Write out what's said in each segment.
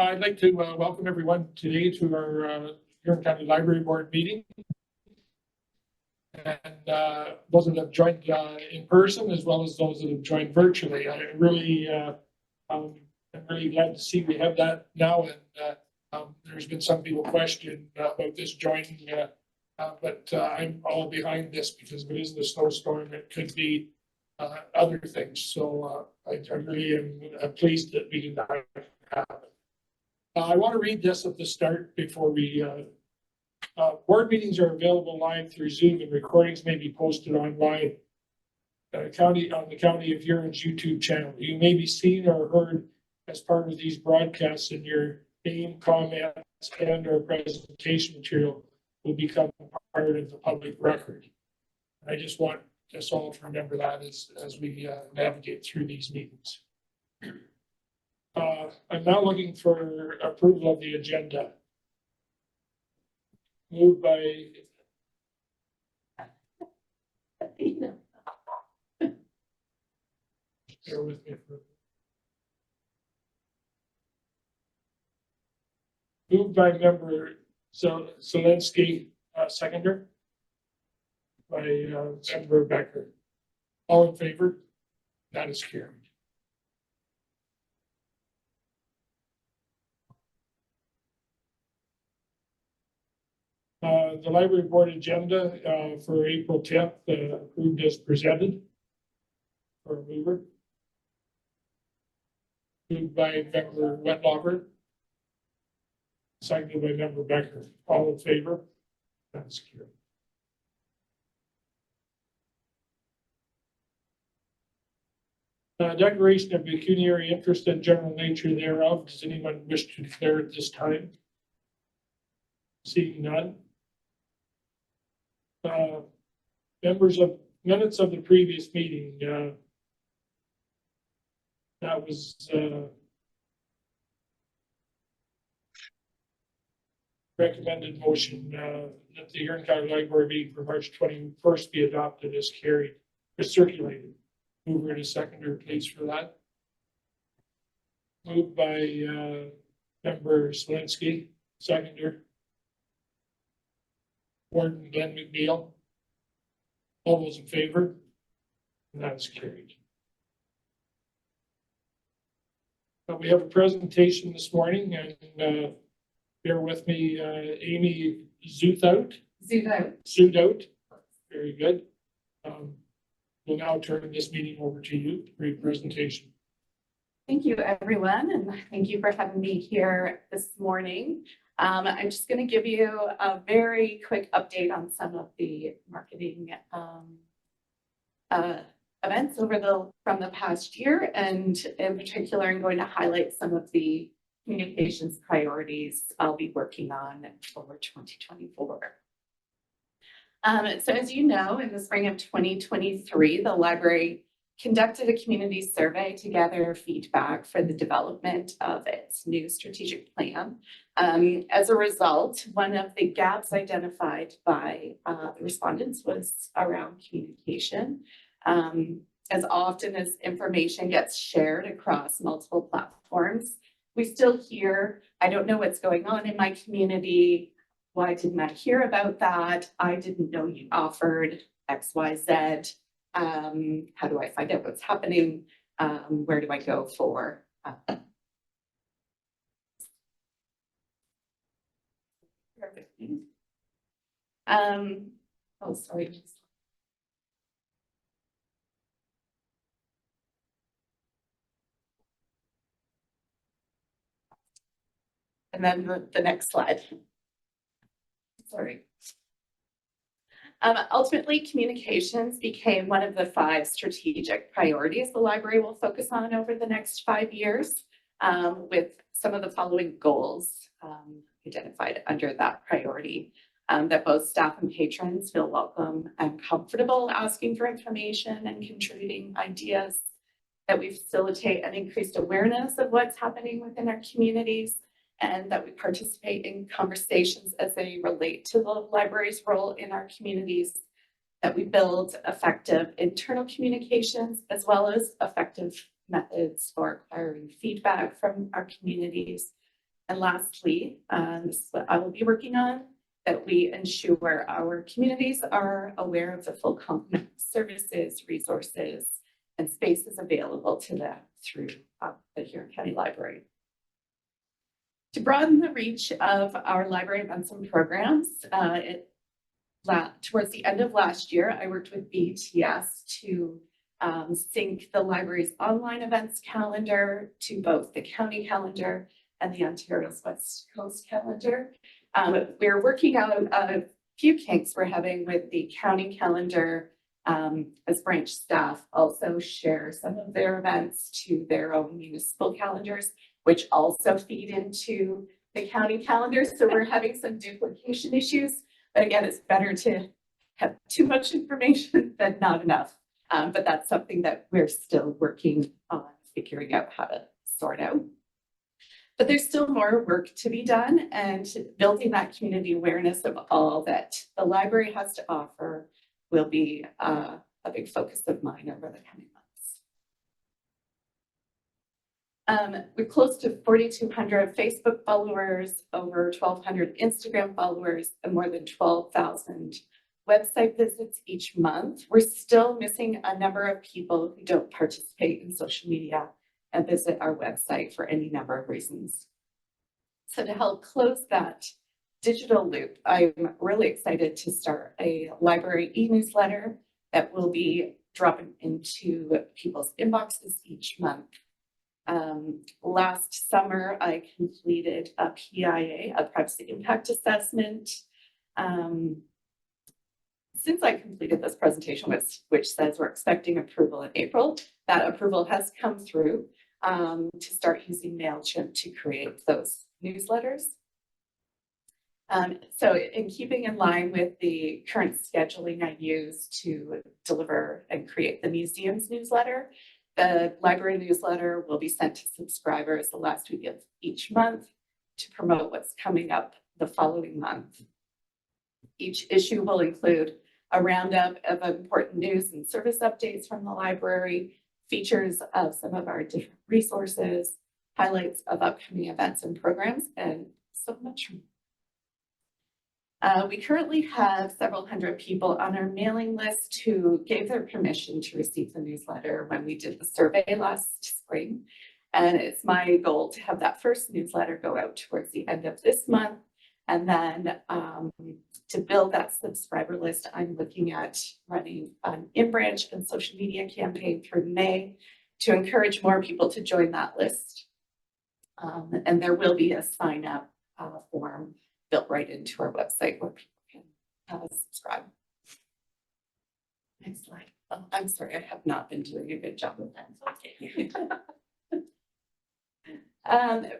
I'd like to welcome everyone today to our Huron County Library Board meeting. And those that have joined in person, as well as those that have joined virtually. I'm really glad to see we have that now. And there's been some people question about this joining, but I'm all behind this because if it is the snowstorm, it could be other things. So I really am pleased that we did not have it. I want to read this at the start before we. Board meetings are available live through Zoom, and recordings may be posted online. On the County of Huron's YouTube channel. You may be seen or heard as part of these broadcasts, and your name, comments, and/or presentation material will become part of the public record. I just want us all to remember that as we navigate through these meetings. I'm now looking for approval of the agenda. Moved by bear with me for moved by member Zelensky, seconder by member Becker. All in favor? That is carried. The library board agenda for April 10th approved as presented. For a mover. Moved by member Wetlaufer. Seconded by member Becker. All in favor? That's carried. Declaration of pecuniary interest and general nature thereof. Does anyone wish to declare at this time? Seeing none. Members of minutes of the previous meeting. That was recommended motion that the Huron County Library meeting for March 21st be adopted as carried or circulated. Mover and a seconder, please, for that. Moved by member Zelensky, seconder. Warden Glenn McNeil. All those in favor? And that is carried. We have a presentation this morning, and bear with me, Amy Zootout. Very good. We'll now turn this meeting over to you for your presentation. Thank you, everyone, and thank you for having me here this morning. I'm just going to give you a very quick update on some of the marketing events from the past year, and in particular, I'm going to highlight some of the communications priorities I'll be working on for 2024. So as you know, in the spring of 2023, the library conducted a community survey to gather feedback for the development of its new strategic plan. As a result, one of the gaps identified by the respondents was around communication. As often as information gets shared across multiple platforms, we still hear, I don't know what's going on in my community. Why didn't I hear about that? I didn't know you offered XYZ. How do I find out what's happening? Where do I go for? Oh, sorry. And then the next slide. Sorry. Ultimately, communications became one of the 5 strategic priorities the library will focus on over the next 5 years, with some of the following goals identified under that priority. That both staff and patrons feel welcome and comfortable asking for information and contributing ideas, that we facilitate an increased awareness of what's happening within our communities, and that we participate in conversations as they relate to the library's role in our communities, that we build effective internal communications as well as effective methods for acquiring feedback from our communities, And lastly, this is what I will be working on, that we ensure our communities are aware of the full complement of services, resources, and spaces available to them through the Huron County Library. To broaden the reach of our library events and programs, towards the end of last year, I worked with BTS to sync the library's online events calendar to both the county calendar and the Ontario's West Coast calendar. We're working out a few kinks we're having with the county calendar, as branch staff also share some of their events to their own municipal calendars, which also feed into the county calendar. So we're having some duplication issues. But again, it's better to have too much information than not enough. But that's something that we're still working on figuring out how to sort out. But there's still more work to be done, and building that community awareness of all that the library has to offer will be a big focus of mine over the coming months. We're close to 4,200 Facebook followers, over 1,200 Instagram followers, and more than 12,000 website visits each month. We're still missing a number of people who don't participate in social media and visit our website for any number of reasons. So to help close that digital loop, I'm really excited to start a library e-newsletter that will be dropping into people's inboxes each month. Last summer, I completed a PIA, a privacy impact assessment. Since I completed this presentation, which says we're expecting approval in April, that approval has come through to start using MailChimp to create those newsletters. So in keeping in line with the current scheduling I use to deliver and create the museum's newsletter, the library newsletter will be sent to subscribers the last week of each month to promote what's coming up the following month. Each issue will include a roundup of important news and service updates from the library, features of some of our different resources, highlights of upcoming events and programs, and so much more. We currently have several hundred people on our mailing list who gave their permission to receive the newsletter when we did the survey last spring. And it's my goal to have that first newsletter go out towards the end of this month. And then to build that subscriber list, I'm looking at running an in-branch and social media campaign through May to encourage more people to join that list. And there will be a sign up form built right into our website where people can subscribe. Next slide. Oh, I'm sorry, I have not been doing a good job with that. Okay.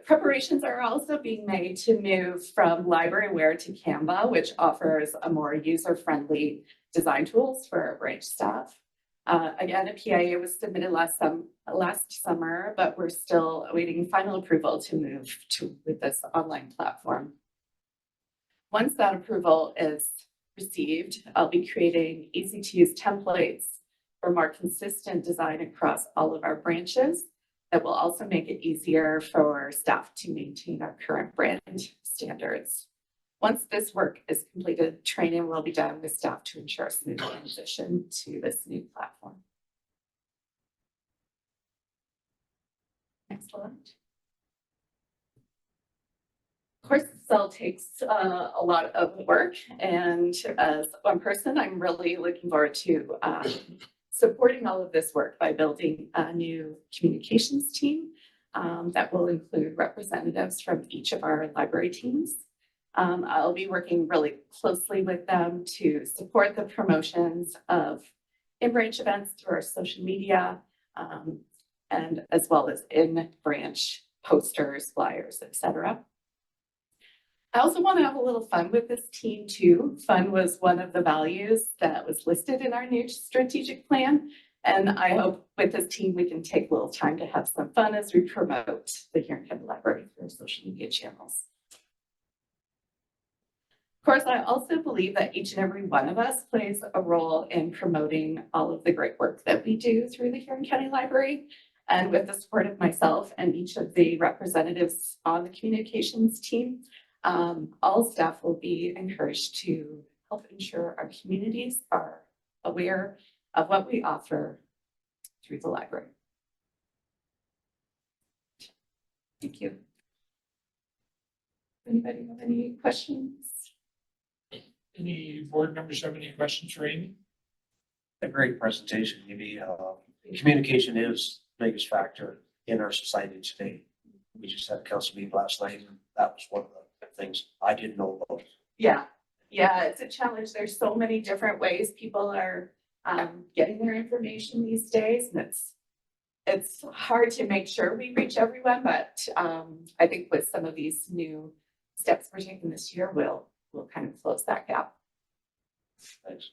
Preparations are also being made to move from libraryware to Canva, which offers a more user-friendly design tools for our branch staff. Again, a PIA was submitted last summer, but we're still awaiting final approval to move to with this online platform. Once that approval is received, I'll be creating easy-to-use templates for more consistent design across all of our branches that will also make it easier for staff to maintain our current brand standards. Once this work is completed, training will be done with staff to ensure a smooth transition to this new platform. Next slide. Of course, this all takes a lot of work, and as one person, I'm really looking forward to supporting all of this work by building a new communications team that will include representatives from each of our library teams. I'll be working really closely with them to support the promotions of in-branch events through our social media, and as well as in-branch posters, flyers, etc. I also want to have a little fun with this team too. Fun was one of the values that was listed in our new strategic plan. And I hope with this team, we can take a little time to have some fun as we promote the Huron County Library through our social media channels. Of course, I also believe that each and every one of us plays a role in promoting all of the great work that we do through the Huron County Library. And with the support of myself and each of the representatives on the communications team, all staff will be encouraged to help ensure our communities are aware of what we offer through the library. Thank you. Anybody have any questions? Any board members have any questions for Amy? A great presentation, maybe. Communication is the biggest factor in our society today. We just had a council meeting last night, and that was one of the things I didn't know about. Yeah, it's a challenge. There's so many different ways people are getting their information these days, and it's hard to make sure we reach everyone, but I think with some of these new steps we're taking this year, we'll kind of close that gap. Thanks.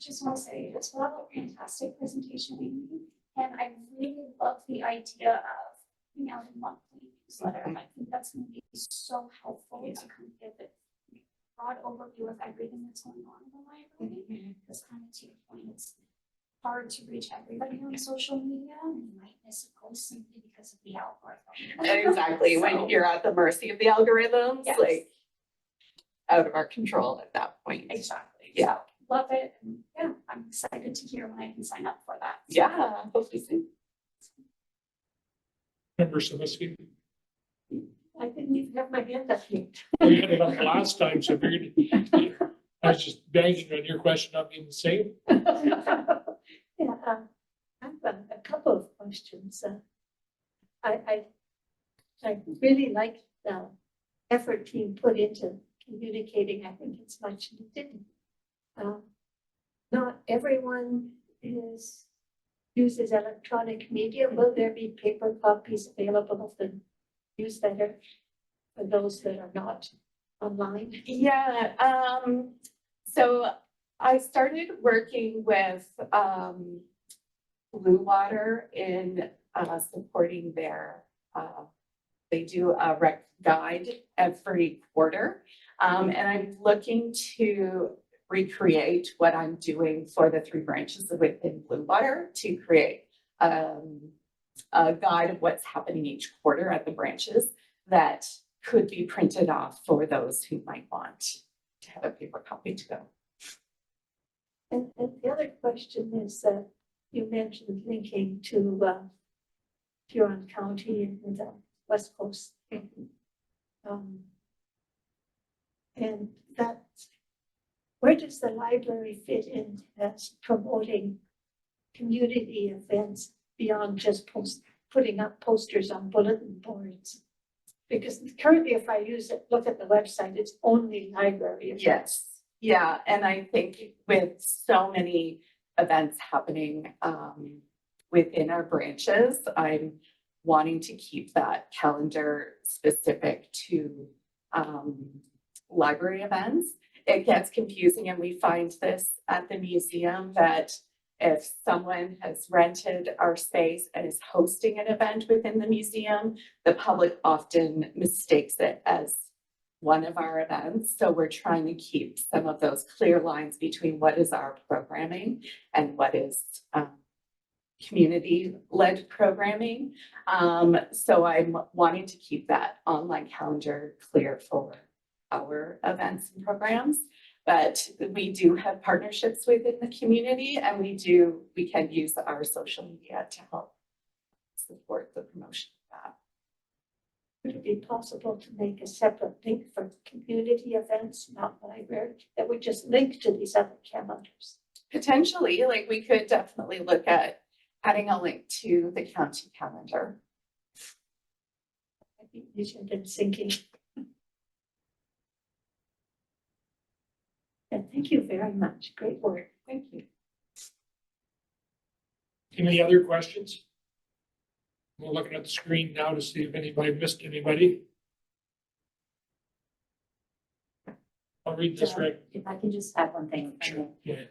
Just want to say as well, fantastic presentation, Amy. And I really love the idea of putting out a monthly newsletter. I think that's going to be so helpful to kind of give it a broad overview of everything that's going on in the library. Because kind of to your point, it's hard to reach everybody on social media, and you might miss a post simply because of the algorithm. Exactly. When you're at the mercy of the algorithms, Yes. like out of our control at that point. Exactly. Yeah. So, love it. And yeah, I'm excited to hear when I can sign up for that. Yeah, hopefully soon. Member Salinsky? I didn't even have my hand up yet. We had it up the last time, so I figured I was just banging on your question, not being the same. Yeah, I've got a couple of questions. I really like the effort being put into communicating. I think it's much needed. Not everyone uses electronic media. Will there be paper copies available of the newsletter for those that are not online? Yeah, so I started working with Blue Water in supporting their they do a rec guide every quarter. And I'm looking to recreate what I'm doing for the 3 branches within Blue Water to create a guide of what's happening each quarter at the branches that could be printed off for those who might want to have a paper copy to go. And the other question is that you mentioned linking to Huron County and the West Coast. And that, where does the library fit in as promoting community events beyond just putting up posters on bulletin boards? Because currently, if I look at the website, it's only library events. Yes, yeah, and I think with so many events happening within our branches, I'm wanting to keep that calendar specific to library events. It gets confusing, and we find this at the museum that if someone has rented our space and is hosting an event within the museum, the public often mistakes it as one of our events. So we're trying to keep some of those clear lines between what is our programming and what is community-led programming. So I'm wanting to keep that online calendar clear for our events and programs. But we do have partnerships within the community, and we can use our social media to help support the promotion of that. Would it be possible to make a separate link for community events, not library, that would just link to these other calendars? Potentially, like we could definitely look at adding a link to the county calendar. I'd be easier than thinking. And thank you very much. Great work. Thank you. Any other questions? We're looking at the screen now to see if anybody missed anybody. I'll read this right. If I can just add one thing. Sure. Yeah.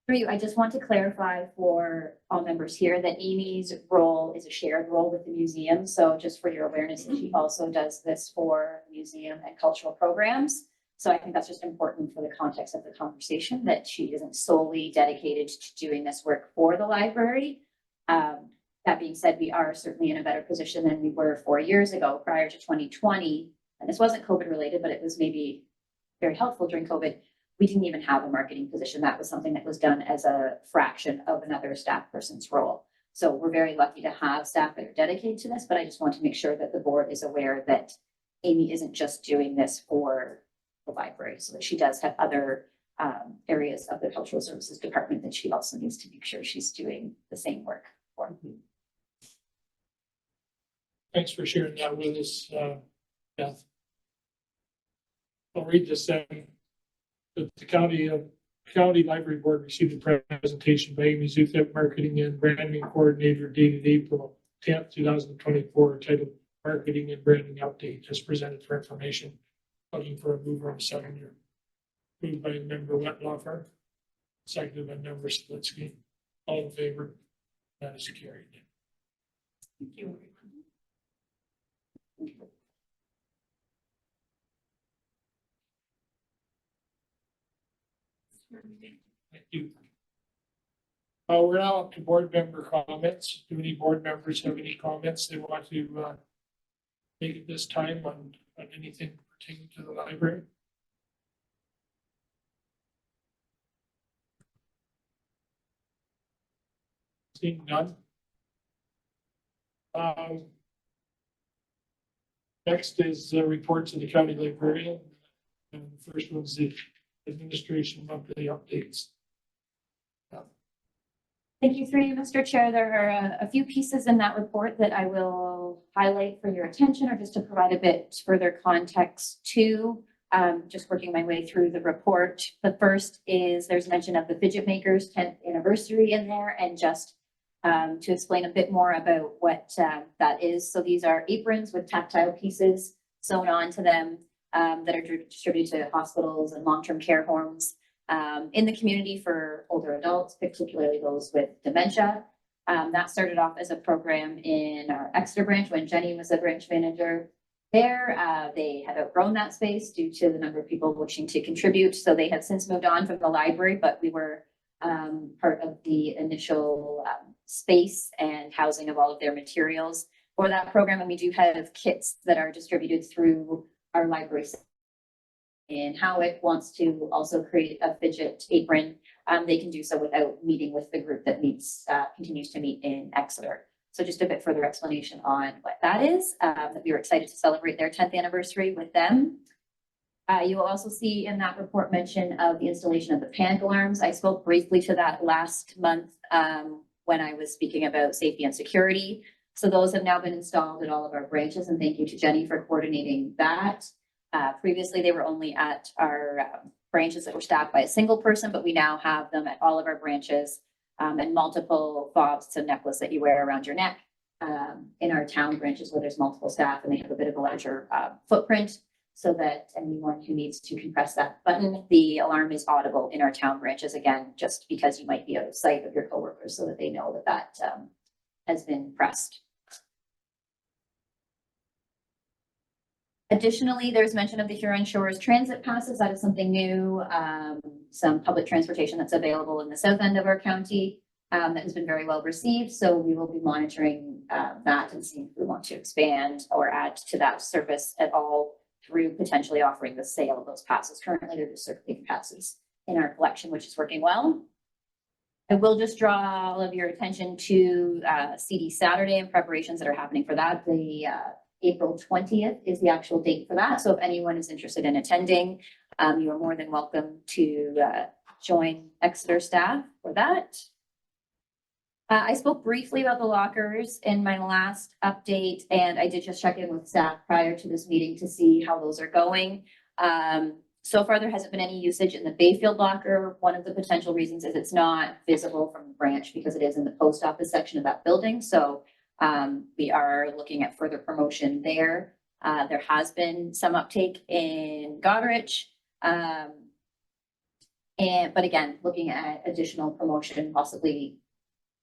For you, I just want to clarify for all members here that Amy's role is a shared role with the museum. So just for your awareness, that she also does this for museum and cultural programs. So I think that's just important for the context of the conversation, that she isn't solely dedicated to doing this work for the library. That being said, we are certainly in a better position than we were 4 years ago prior to 2020. And this wasn't COVID related, but it was maybe very helpful during COVID. We didn't even have a marketing position. That was something that was done as a fraction of another staff person's role. So we're very lucky to have staff that are dedicated to this, but I just want to make sure that the board is aware that Amy isn't just doing this for the library, so that she does have other areas of the cultural services department that she also needs to make sure she's doing the same work for. Thanks for sharing that with us, Beth. I'll read this then. The county library board received a presentation by Amy Zuthep, marketing and branding coordinator, dated April 10th, 2024, titled Marketing and Branding Update, just presented for information. Looking for a mover and seconder. Moved by member Wetlaufer, seconded by member Splitsky. All in favor? That is carried. Thank you. Thank you. We're now up to board member comments. Do any board members have any comments they want to make at this time on anything pertaining to the library? Seeing none. Next is reports of the county librarian. And the first one's the administration monthly updates. Thank you, through you, Mr. Chair. There are a few pieces in that report that I will highlight for your attention, or just to provide a bit further context to. Just working my way through the report. The first is there's mention of the Fidget Makers 10th anniversary in there, and just to explain a bit more about what that is. So these are aprons with tactile pieces sewn onto them that are distributed to hospitals and long-term care homes in the community for older adults, particularly those with dementia. That started off as a program in our Exeter branch when Jenny was a branch manager there. They had outgrown that space due to the number of people wishing to contribute. So they have since moved on from the library, but we were part of the initial space and housing of all of their materials for that program. And we do have kits that are distributed through our library. And Howick wants to also create a fidget apron. They can do so without meeting with the group that meets, continues to meet in Exeter. So just a bit further explanation on what that is, that we were excited to celebrate their 10th anniversary with them. You will also see in that report mention of the installation of the panic alarms. I spoke briefly to that last month when I was speaking about safety and security. So those have now been installed at all of our branches, and thank you to Jenny for coordinating that. Previously, they were only at our branches that were staffed by a single person, but we now have them at all of our branches and multiple fobs to necklace that you wear around your neck in our town branches where there's multiple staff and they have a bit of a larger footprint, so that anyone who needs to compress that button, the alarm is audible in our town branches, again, just because you might be out of sight of your coworkers, so that they know that that has been pressed. Additionally, there's mention of the Huron Shores transit passes. That is something new, some public transportation that's available in the south end of our county that has been very well received. So we will be monitoring that and seeing if we want to expand or add to that service at all through potentially offering the sale of those passes. Currently, they're just circulating passes in our collection, which is working well. I will just draw all of your attention to CD Saturday and preparations that are happening for that. The April 20th is the actual date for that. So if anyone is interested in attending, you are more than welcome to join Exeter staff for that. I spoke briefly about the lockers in my last update, and I did just check in with staff prior to this meeting to see how those are going. So far, there hasn't been any usage in the Bayfield locker. One of the potential reasons is it's not visible from the branch because it is in the post office section of that building. So we are looking at further promotion there. There has been some uptake in Goderich. But again, looking at additional promotion, possibly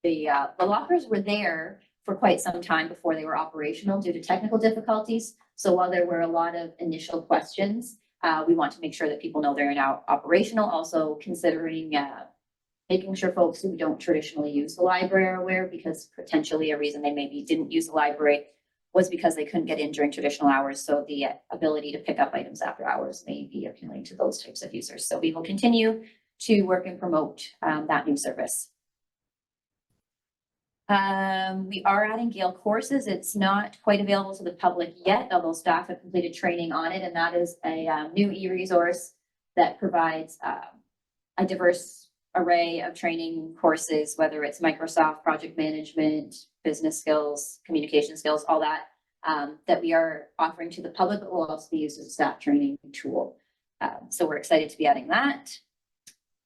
the lockers were there for quite some time before they were operational due to technical difficulties. So while there were a lot of initial questions, We want to make sure that people know they're now operational, also considering making sure folks who don't traditionally use the library are aware, because potentially a reason they maybe didn't use the library was because they couldn't get in during traditional hours. So the ability to pick up items after hours may be appealing to those types of users. So we will continue to work and promote that new service. We are adding Gale courses. It's not quite available to the public yet, although staff have completed training on it. And that is a new e-resource that provides a diverse array of training courses, whether it's Microsoft project management, business skills, communication skills, all that, that we are offering to the public, but will also be used as a staff training tool. So we're excited to be adding that.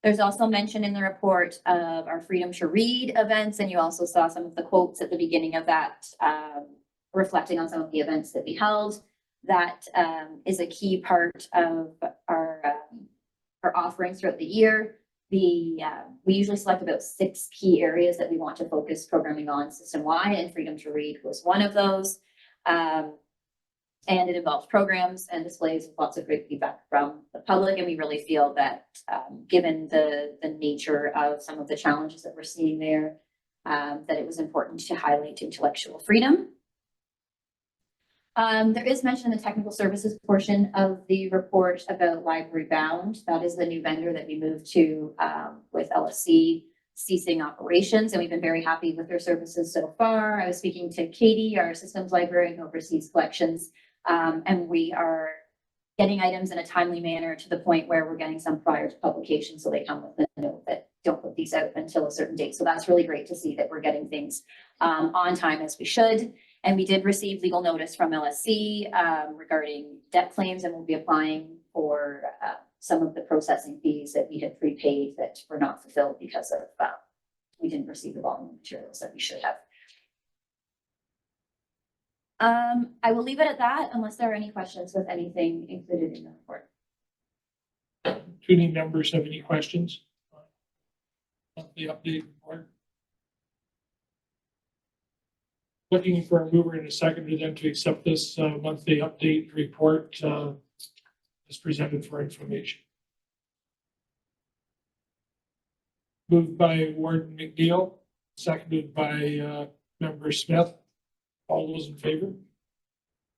There's also mention in the report of our Freedom to Read events, and you also saw some of the quotes at the beginning of that, reflecting on some of the events that we held. That is a key part of our offerings throughout the year. We usually select about 6 key areas that we want to focus programming on system-wide, and Freedom to Read was one of those. And it involves programs and displays with lots of great feedback from the public. And we really feel that given the nature of some of the challenges that we're seeing there, that it was important to highlight intellectual freedom. There is mention in the technical services portion of the report about Library Bound. That is the new vendor that we moved to with LSC ceasing operations, and we've been very happy with their services so far. I was speaking to Katie, our systems librarian who oversees collections, and we are getting items in a timely manner to the point where we're getting some prior to publication, so they come with a note that don't put these out until a certain date. So that's really great to see that we're getting things on time as we should. And we did receive legal notice from LSC regarding debt claims, and we'll be applying for some of the processing fees that we had prepaid that were not fulfilled because of we didn't receive the volume of materials that we should have. I will leave it at that unless there are any questions with anything included in the report. Do any members have any questions? The update report. Looking for a mover and a seconder then to accept this monthly update report as presented for information. Moved by Warden McNeil, seconded by Member Smith. All those in favor?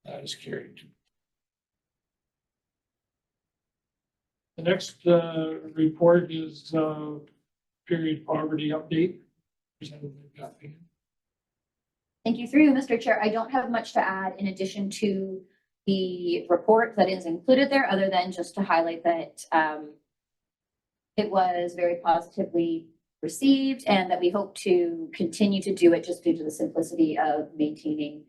That is carried. The next report is period poverty update presented by Kathleen. Thank you. Through you, Mr. Chair. I don't have much to add in addition to the report that is included there, other than just to highlight that it was very positively received and that we hope to continue to do it just due to the simplicity of maintaining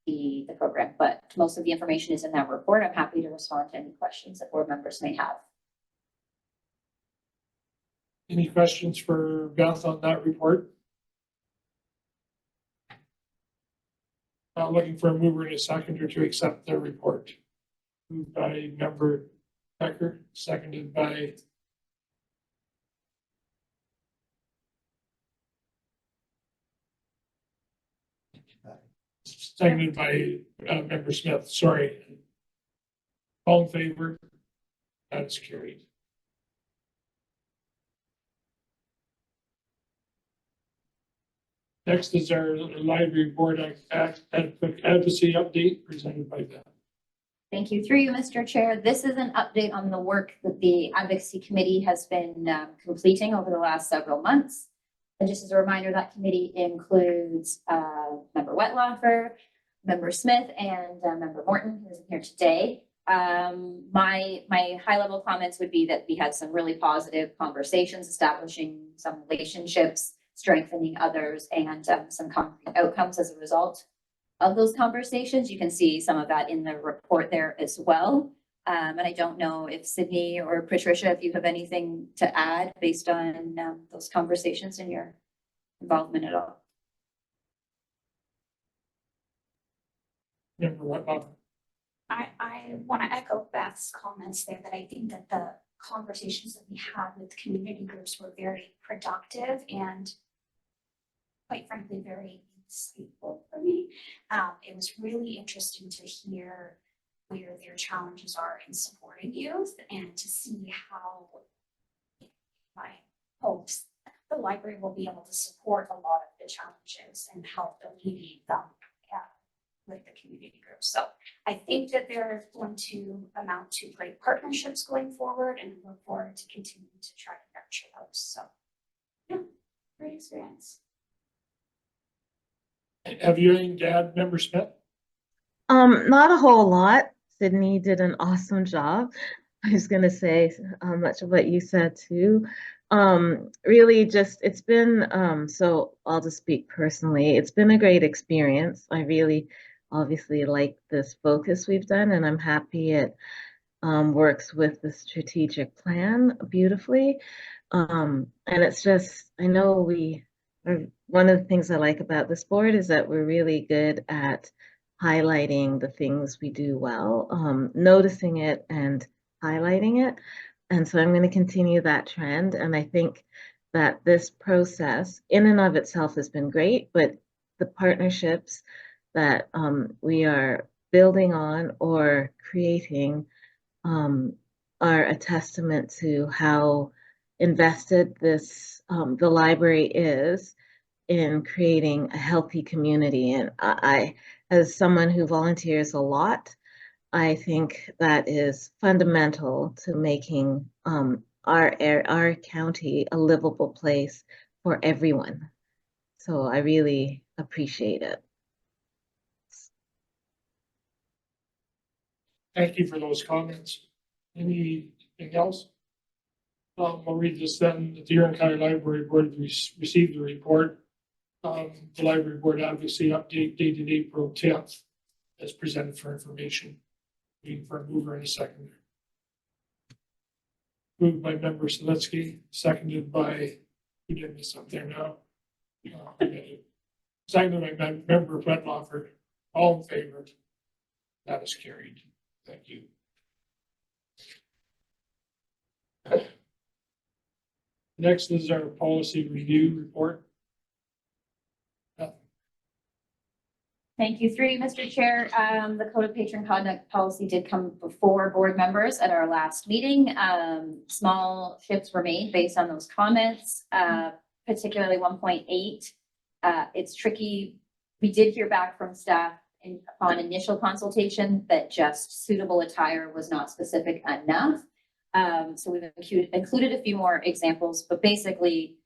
the program. But most of the information is in that report. I'm happy to respond to any questions that board members may have. Any questions for Beth on that report? Looking for a mover and a seconder to accept the report. Moved by Member Becker, seconded by Member Smith. Sorry. All in favor? That is carried. Next is our library board advocacy update presented by Beth. Thank you. Through you, Mr. Chair. This is an update on the work that the advocacy committee has been completing over the last several months. And just as a reminder, that committee includes Member Wetlaufer, Member Smith, and Member Morton, who isn't here today. My high level comments would be that we had some really positive conversations, establishing some relationships, strengthening others, and some concrete outcomes as a result of those conversations. You can see some of that in the report there as well. And I don't know if Sydney or Patricia, if you have anything to add based on those conversations and your involvement at all. Member Wetlaufer. I want to echo Beth's comments there that I think that the conversations that we had with community groups were very productive and quite frankly, very insightful for me. It was really interesting to hear where their challenges are in supporting youth and to see how my hopes the library will be able to support a lot of the challenges and help alleviate them with the community group. So I think that they're going to amount to great partnerships going forward and look forward to continuing to try to nurture those. So yeah, great experience. Have you anything to add, Member Smith? Not a whole lot. Sydney did an awesome job. I was gonna say much of what you said too. Really just it's been so I'll just speak personally. It's been a great experience. I really obviously like this focus we've done, and I'm happy it works with the strategic plan beautifully. And it's just I know we are one of the things I like about this board is that we're really good at highlighting the things we do well, noticing it and highlighting it. And so I'm going to continue that trend. And I think that this process in and of itself has been great, but the partnerships that we are building on or creating are a testament to how invested this the library is in creating a healthy community. And I, as someone who volunteers a lot, I think that is fundamental to making our county a livable place for everyone. So I really appreciate it. Thank you for those comments. Anything else? I'll read this then. The Huron County Library Board received a report. The library board advocacy update dated April 10th as presented for information. Waiting for a mover and a seconder. Moved by member Selitsky, seconded by, who did this up there now? Seconded by member Wettlaufer. All in favor? That is carried. Thank you. Next is our policy review report. Thank you. Through you, Mr. Chair, the Code of Patron Conduct policy did come before board members at our last meeting. Small shifts were made based on those comments, particularly 1.8. It's tricky. We did hear back from staff upon initial consultation that just suitable attire was not specific enough. So we've included a few more examples, but basically,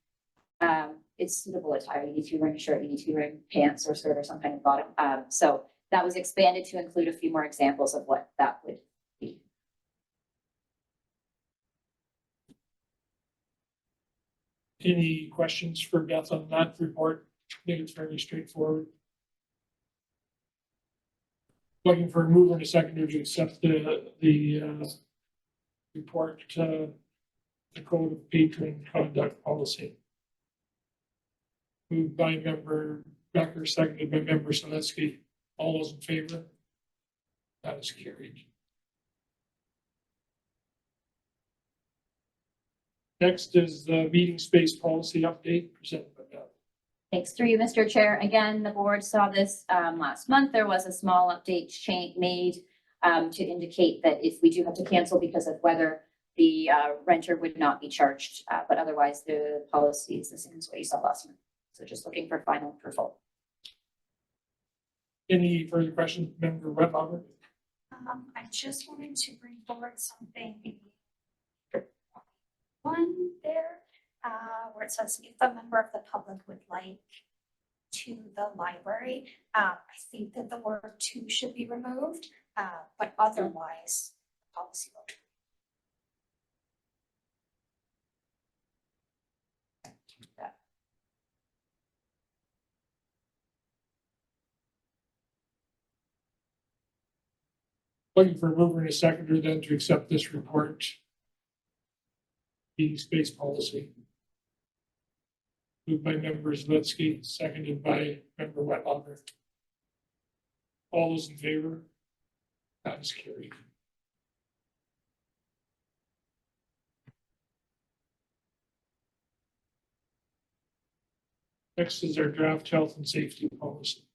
it's suitable attire. You need to be wearing a shirt, you need to be wearing pants or skirt or some kind of bottom. So that was expanded to include a few more examples of what that would be. Any questions for Beth on that report? I think it's fairly straightforward. Looking for a mover and a seconder to accept the report, the Code of Patron Conduct policy. Moved by member Becker, seconded by member Selitsky. All those in favor? That is carried. Next is the meeting space policy update presented by Beth. Thanks through you, Mr. Chair. Again, the board saw this last month. There was a small update made to indicate that if we do have to cancel because of weather, the renter would not be charged, but otherwise the policy is the same as what you saw last month. So just looking for final approval. Any further questions, member Wettlaufer? I just wanted to bring forward something. One there, where it says if a member of the public would like to the library, I think that the word "to" should be removed, but otherwise, the policy will. Looking for a mover and a seconder then to accept this report. Meeting space policy. Moved by member Zelitsky, seconded by member Wettlaufer. All those in favor? That is carried. Next is our draft health and safety policy.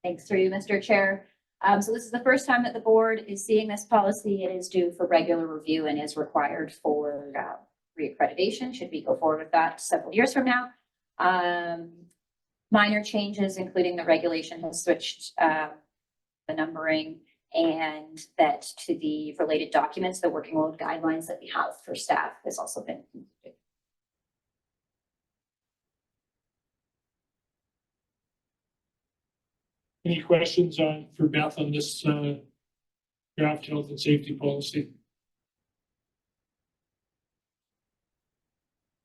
Thanks through you, Mr. Chair. So this is the first time that the board is seeing this policy. It is due for regular review and is required for reaccreditation, should we go forward with that several years from now. Minor changes, including the regulation has switched the numbering, and that to the related documents, the working load guidelines that we have for staff has also been included. Any questions for Beth on this draft health and safety policy?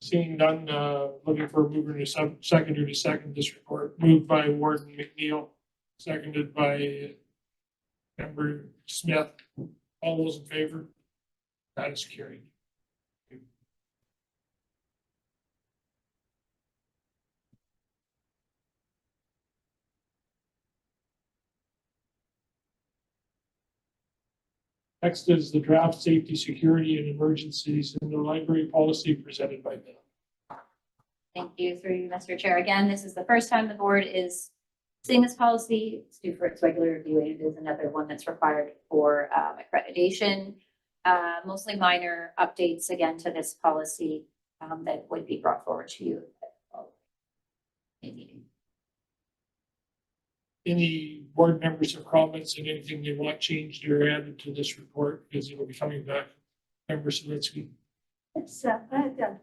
Seeing none, looking for a mover to seconder to second this report. Moved by Warden McNeil, seconded by Member Smith. All those in favor? That is carried. Next is the draft safety, security, and emergencies in the library policy presented by Bill. Thank you through you, Mr. Chair. Again, this is the first time the board is seeing this policy. It's due for its regular review, and it is another one that's required for accreditation. Mostly minor updates again to this policy that would be brought forward to you. Any board members have comments and anything they want changed or added to this report, because it will be coming back. Member Salinsky. It's, I had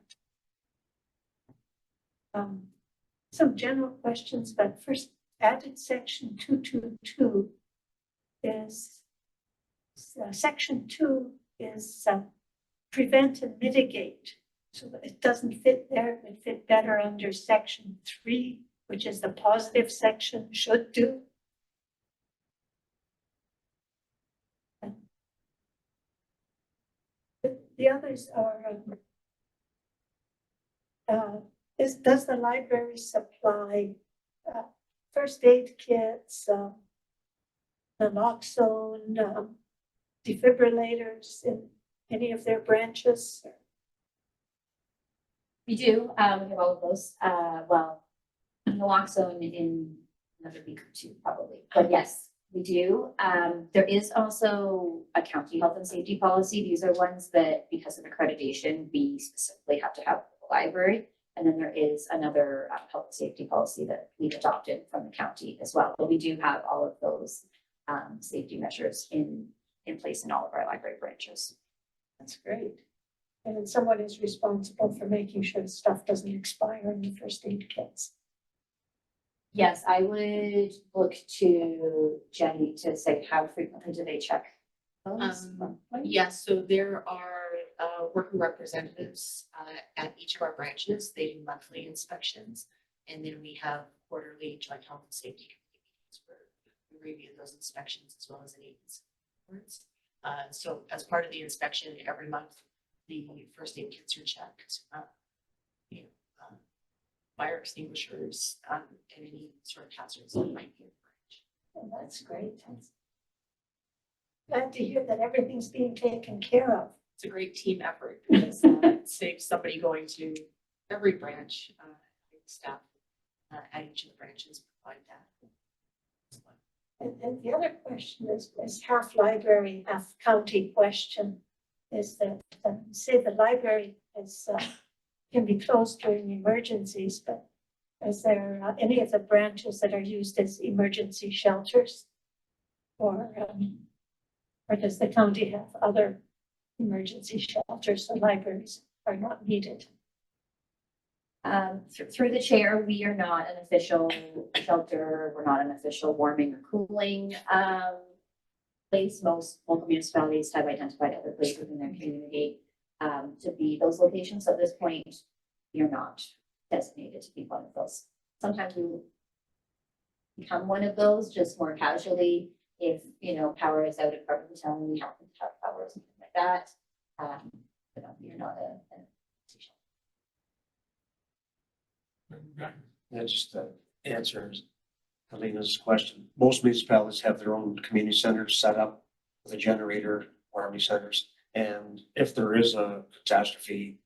some general questions, but first added section 222 is, section 2 is prevent and mitigate. So it doesn't fit there, it would fit better under section 3, which is the positive section should do. The others are, does the library supply first aid kits, naloxone, defibrillators in any of their branches? We do, we have all of those, well, naloxone in another week or two probably, but yes, we do. There is also a county health and safety policy. These are ones that, because of accreditation, we specifically have to have at the library. And then there is another health and safety policy that we've adopted from the county as well. But we do have all of those safety measures in place in all of our library branches. That's great. And then someone is responsible for making sure the stuff doesn't expire in the first aid kits. Yes, I would look to Jenny to say how frequently do they check those? Yes, so there are working representatives at each of our branches. They do monthly inspections. And then we have quarterly joint health and safety meetings where we review those inspections as well as any reports. So as part of the inspection every month, the first aid kits are checked. Fire extinguishers, and any sort of hazards that might be in the branch. And that's great. Glad to hear that everything's being taken care of. It's a great team effort because it saves somebody going to every branch, staff at each of the branches provide that. And the other question is half library, half county question, is that say the library is can be closed during emergencies, but is there any of the branches that are used as emergency shelters? Or does the county have other emergency shelters, so libraries are not needed? Through the chair, we are not an official shelter. We're not an official warming or cooling place. Most local municipalities have identified other places in their community to be those locations. So at this point, we are not designated to be one of those. Sometimes we will become one of those just more casually if, power is out in part of the town, we happen to have power or something like that. But no, we are not an That just answers Helena's question. Most municipalities have their own community centers set up with a generator, warming centers. And if there is a catastrophe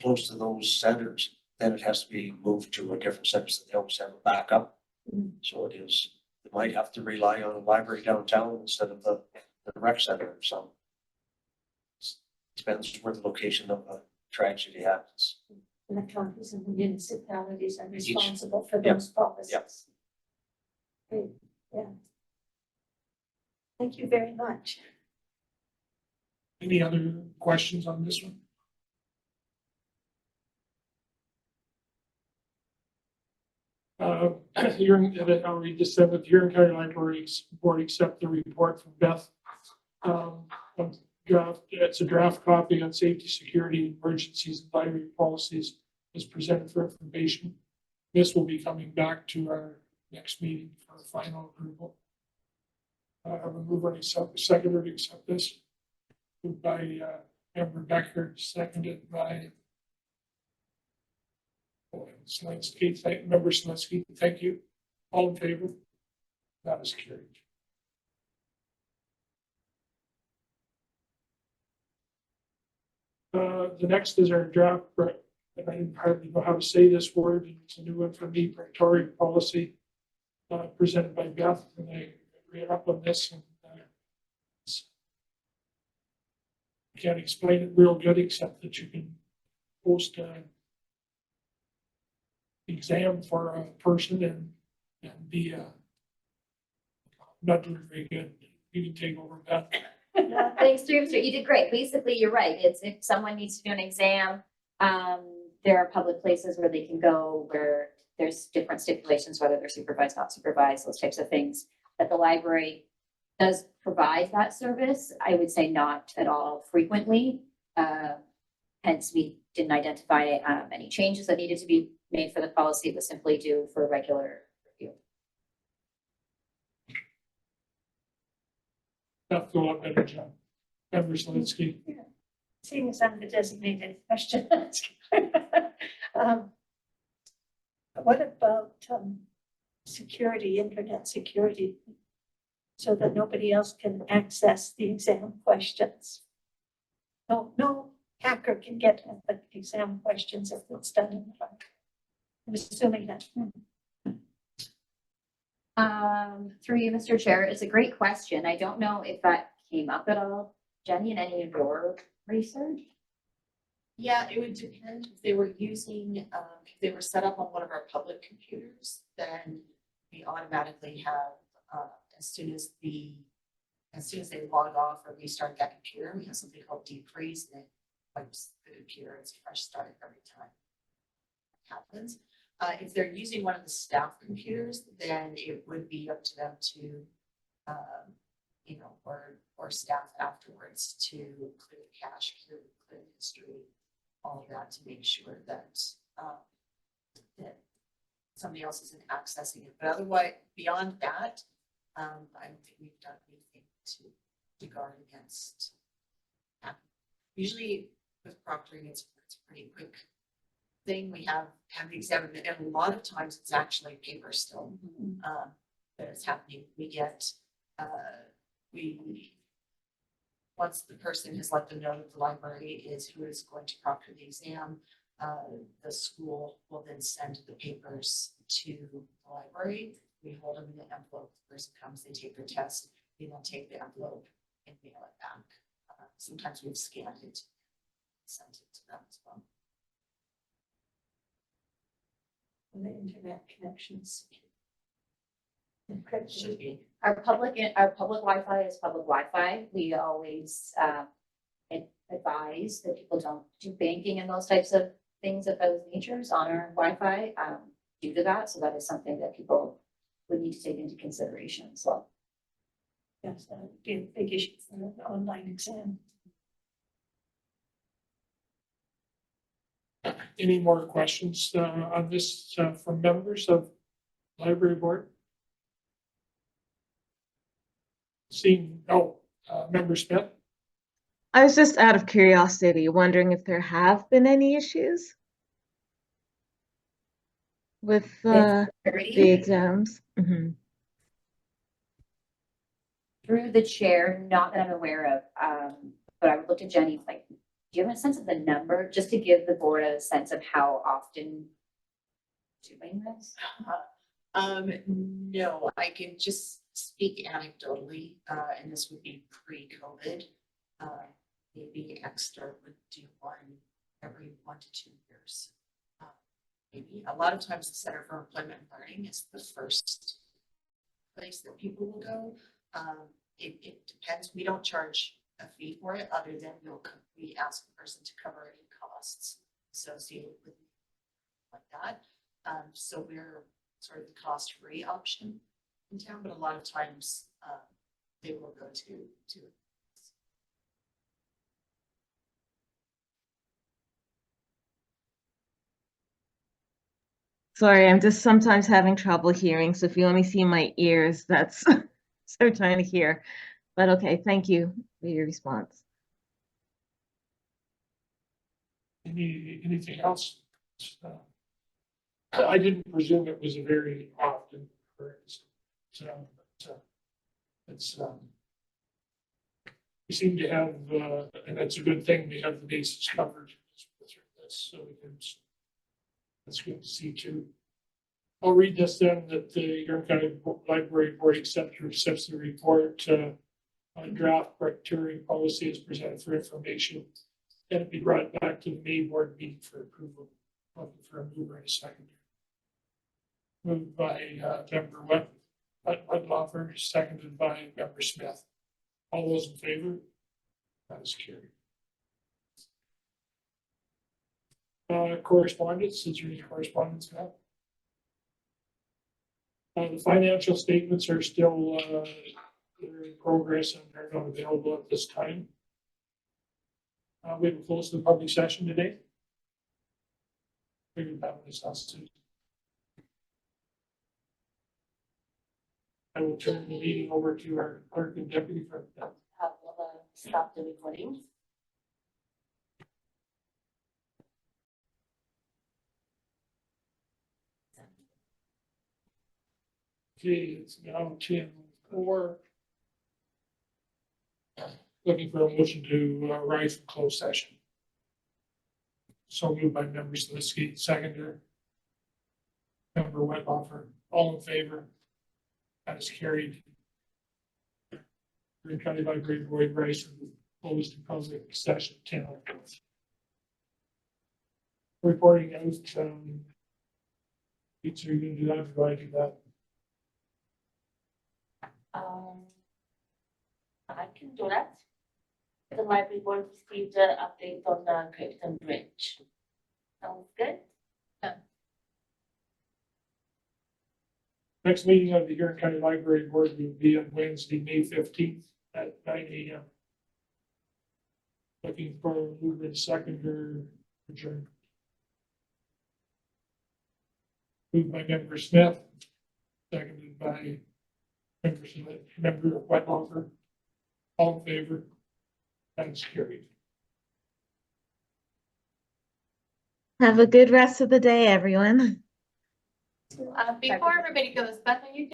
close to those centers, then it has to be moved to a different center so they always have a backup. So it is they might have to rely on a library downtown instead of the rec center or something. Depends where the location of a tragedy happens. And the counties and the municipalities are Each- responsible for Yep. those policies. Great, yeah. Thank you very much. Any other questions on this one? I'll read this then, with the Huron County Library Board accept the report from Beth. On draft, it's a draft copy on safety, security, emergencies, and library policies is presented for information. This will be coming back to our next meeting for final approval. I will move on seconded to accept this. Moved by Member Becker, seconded by Slinsky, Member Slinsky, thank you. All in favor? That is carried. The next is our draft, and I didn't hardly know how to say this word, and it's a new one for me, Praetorian policy, presented by Beth, and I read up on this, and can't explain it real good, except that you can post an exam for a person and be not doing very good. You can take over that. Thanks, Teresa. You did great. Basically, you're right. It's if someone needs to do an exam, there are public places where they can go where there's different stipulations, whether they're supervised, not supervised, those types of things. That the library does provide that service. I would say not at all frequently. Hence, we didn't identify any changes that needed to be made for the policy. It was simply due for regular review. Beth, go on, better job. Member Slinsky. Seeing as I'm the designated question. What about security, internet security? So that nobody else can access the exam questions. No hacker can get at the exam questions if it's done in the dark. I'm assuming that. Through you, Mr. Chair, it's a great question. I don't know if that came up at all, Jenny, in any of your research. Yeah, it would depend if they were using, if they were set up on one of our public computers, then we automatically have, as soon as they log off or restart that computer, we have something called deep freeze, and it wipes the computer. It's a fresh start every time it happens. If they're using one of the staff computers, then it would be up to them to, or staff afterwards to clear the cache, clear the history, all of that to make sure that that somebody else isn't accessing it. But otherwise, beyond that, I don't think we've done anything to guard against that. Usually with proctoring, it's a pretty quick thing. We have the exam, and a lot of times it's actually paper still that is happening. We get once the person has let them know that the library is who is going to proctor the exam, the school will then send the papers to the library. We hold them in an envelope. The person comes, they take their test, we then take the envelope and mail it back. Sometimes we've scanned it, sent it to them as well. And the internet connections. Should be. Our public Wi-Fi is public Wi-Fi. We always advise that people don't do banking and those types of things of those natures on our Wi-Fi due to that. So that is something that people would need to take into consideration as well. Yes, that would be a big issue for the online exam. Any more questions on this from members of library board? Seeing no, Member Smith. I was just out of curiosity, wondering if there have been any issues with the exams. Mm-hmm. Through the chair, not that I'm aware of, but I would look to Jenny, like, do you have a sense of the number, just to give the board a sense of how often doing this? No, I can just speak anecdotally, and this would be pre-COVID. Maybe Exeter would do one every 1 to 2 years. Maybe a lot of times the Center for Employment and Learning is the first place that people will go. It depends. We don't charge a fee for it other than we ask the person to cover any costs associated with like that. So we're sort of the cost-free option in town, but a lot of times they will go to. Sorry, I'm just sometimes having trouble hearing, so if you only see my ears, that's so I'm trying to hear. But okay, thank you for your response. Anything else? I didn't presume it was a very often occurrence. It's, we seem to have, and that's a good thing, we have the bases covered through this, so we can, that's good to see too. I'll read this then, that the Huron County Library Board accepts the report on draft criteria policy is presented for information. And it be brought back to the May board meeting for approval. Looking for a mover and a second. Moved by member Wettlaufer, seconded by member Smith. All those in favor? That is carried. Correspondence, is there any correspondence now? The financial statements are still they're in progress and they're not available at this time. We have closed the public session today. Figured that was us too. I will turn the meeting over to our clerk and deputy for that. We'll stop the recording. Okay, it's now 10:04. Looking for a motion to rise from closed session. So moved by member Sliski, seconder. Member Wettlaufer, all in favor? That is carried. Huron County Library Board rise from closed in public session 10:04. Reporting out, Pete, are you gonna do that, or do I do that? I can do that. The library board received an update on the Clifton Bridge. Sounds good? Next meeting of the Huron County Library Board will be on Wednesday, May 15th at 9 a.m. Looking for a mover and seconder adjourned. Moved by member Smith, seconded by member Wettlaufer. All in favor? That is carried. Have a good rest of the day, everyone. Before everybody goes, Beth, are you